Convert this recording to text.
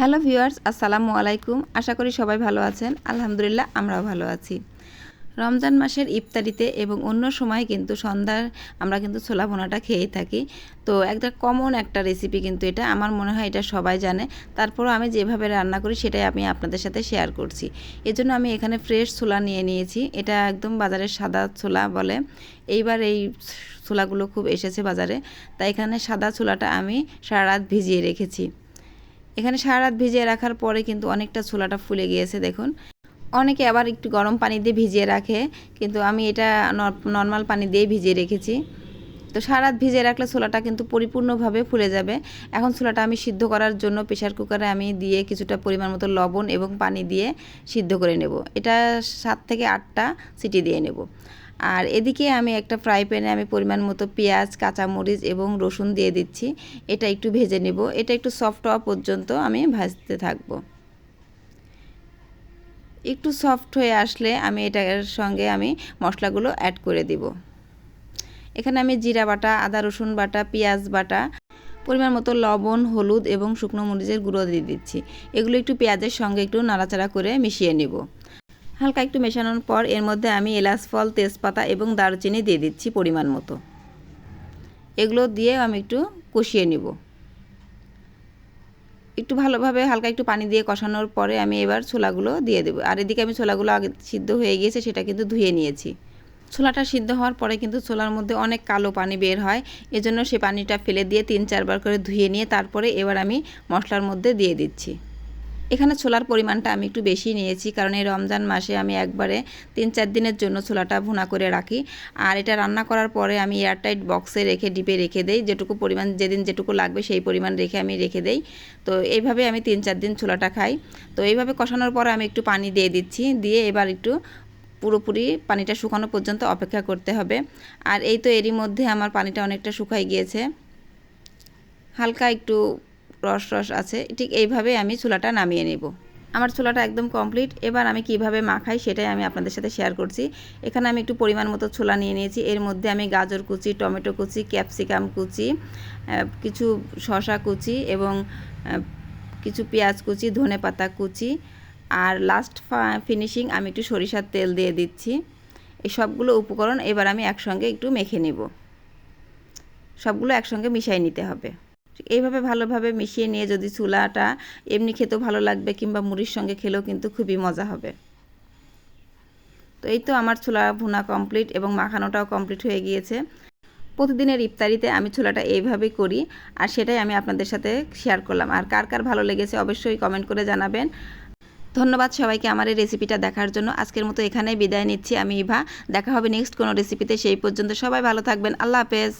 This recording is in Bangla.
হ্যালো ভিউয়ার্স, আসসালামু আলাইকুম। আশা করি সবাই ভালো আছেন। আলহামদুলিল্লাহ আমরাও ভালো আছি। রমজান মাসের ইফতারিতে এবং অন্য সময় কিন্তু সন্ধ্যার আমরা কিন্তু ছোলা ভুনাটা খেয়েই থাকি। তো একটা কমন একটা রেসিপি কিন্তু এটা, আমার মনে হয় এটা সবাই জানে। তারপরও আমি যেভাবে রান্না করি সেটাই আমি আপনাদের সাথে শেয়ার করছি। এজন্য আমি এখানে ফ্রেশ ছোলা নিয়ে নিয়েছি। এটা একদম বাজারের সাদা ছোলা বলে। এইবার এই ছোলাগুলো খুব এসেছে বাজারে, তাই এখানে সাদা ছোলাটা আমি সারা রাত ভিজিয়ে রেখেছি। এখানে সারা রাত ভিজিয়ে রাখার পরে কিন্তু অনেকটা ছোলাটা ফুলে গিয়েছে দেখুন। অনেকে আবার একটু গরম পানি দিয়ে ভিজিয়ে রাখে, কিন্তু আমি এটা নর্মাল পানি দিয়ে ভিজিয়ে রেখেছি। তো সারা রাত ভিজিয়ে রাখলে ছোলাটা কিন্তু পরিপূর্ণভাবে ফুলে যাবে। এখন ছোলাটা আমি সিদ্ধ করার জন্য প্রেসার কুকারে আমি দিয়ে কিছুটা পরিমাণ মতো লবণ এবং পানি দিয়ে সিদ্ধ করে নেব। এটা 7 থেকে 8টা সিটি দিয়ে নেব। আর এদিকে আমি একটা ফ্রাই প্যানে আমি পরিমাণ মতো পেঁয়াজ, কাঁচামরিচ এবং রসুন দিয়ে দিচ্ছি। এটা একটু ভেজে নেব। এটা একটু সফট হওয়া পর্যন্ত আমি ভাজতে থাকব। একটু সফট হয়ে আসলে আমি এটার সঙ্গে আমি মশলাগুলো অ্যাড করে দিব। এখানে আমি জিরা বাটা, আদা রসুন বাটা, পেঁয়াজ বাটা, পরিমাণ মতো লবণ, হলুদ এবং শুকনো মরিচের গুঁড়ো দিয়ে দিচ্ছি। এগুলো একটু পেঁয়াজের সঙ্গে একটু নাড়াচাড়া করে মিশিয়ে নেব। হালকা একটু মেশানোর পর এর মধ্যে আমি এলাচ ফল, তেজপাতা এবং দারুচিনি দিয়ে দিচ্ছি পরিমাণ মতো। এগুলো দিয়ে আমি একটু কষিয়ে নেব। একটু ভালোভাবে হালকা একটু পানি দিয়ে কষানোর পরে আমি এবার ছোলাগুলো দিয়ে দেবো। আর এদিকে আমি ছোলাগুলো আগে সিদ্ধ হয়ে গিয়েছে, সেটা কিন্তু ধুয়ে নিয়েছি। ছোলাটা সিদ্ধ হওয়ার পরে কিন্তু ছোলার মধ্যে অনেক কালো পানি বের হয়। এজন্য সে পানিটা ফেলে দিয়ে 3-4 বার করে ধুয়ে নিয়ে তারপরে এবার আমি মশলার মধ্যে দিয়ে দিচ্ছি। এখানে ছোলার পরিমাণটা আমি একটু বেশি নিয়েছি, কারণ এই রমজান মাসে আমি একবারে 3-4 দিনের জন্য ছোলাটা ভুনা করে রাখি। আর এটা রান্না করার পরে আমি এয়ারটাইট বক্সে রেখে ডিপে রেখে দেই। যেটুকু পরিমাণ যেদিন যেটুকু লাগবে সেই পরিমাণ রেখে আমি রেখে দেই। তো এইভাবে আমি 3-4 দিন ছোলাটা খাই। তো এইভাবে কষানোর পর আমি একটু পানি দিয়ে দিচ্ছি। দিয়ে এবার একটু পুরোপুরি পানিটা শুকানো পর্যন্ত অপেক্ষা করতে হবে। আর এই তো এরই মধ্যে আমার পানিটা অনেকটা শুকাই গিয়েছে, হালকা একটু রস আছে। ঠিক এইভাবে আমি ছোলাটা নামিয়ে নেব। আমার ছোলাটা একদম কমপ্লিট। এবার আমি কিভাবে মাখাই সেটাই আমি আপনাদের সাথে শেয়ার করছি। এখানে আমি একটু পরিমাণ মতো ছোলা নিয়ে নিয়েছি। এর মধ্যে আমি গাজর কুচি, টমেটো কুচি, ক্যাপসিকাম কুচি, কিছু শসা কুচি এবং কিছু পেঁয়াজ কুচি, ধনেপাতা কুচি, আর লাস্ট ফিনিশিং আমি একটু সরিষার তেল দিয়ে দিচ্ছি। এই সবগুলো উপকরণ এবার আমি একসঙ্গে একটু মেখে নেব। সবগুলো একসঙ্গে মিশিয়ে নিতে হবে। এইভাবে ভালোভাবে মিশিয়ে নিয়ে যদি ছোলাটা এমনি খেতেও ভালো লাগবে, কিংবা মুড়ির সঙ্গে খেলেও কিন্তু খুবই মজা হবে। তো এই তো আমার ছোলা ভুনা কমপ্লিট এবং মাখানোটাও কমপ্লিট হয়ে গিয়েছে। প্রতিদিনের ইফতারিতে আমি ছোলাটা এইভাবেই করি, আর সেটাই আমি আপনাদের সাথে শেয়ার করলাম। আর কার কার ভালো লেগেছে অবশ্যই কমেন্ট করে জানাবেন। ধন্যবাদ সবাইকে আমার এই রেসিপিটা দেখার জন্য। আজকের মতো এখানেই বিদায় নিচ্ছি। আমি ইভা। দেখা হবে নেক্সট কোনো রেসিপিতে। সেই পর্যন্ত সবাই ভালো থাকবেন। আল্লাহ হাফেজ।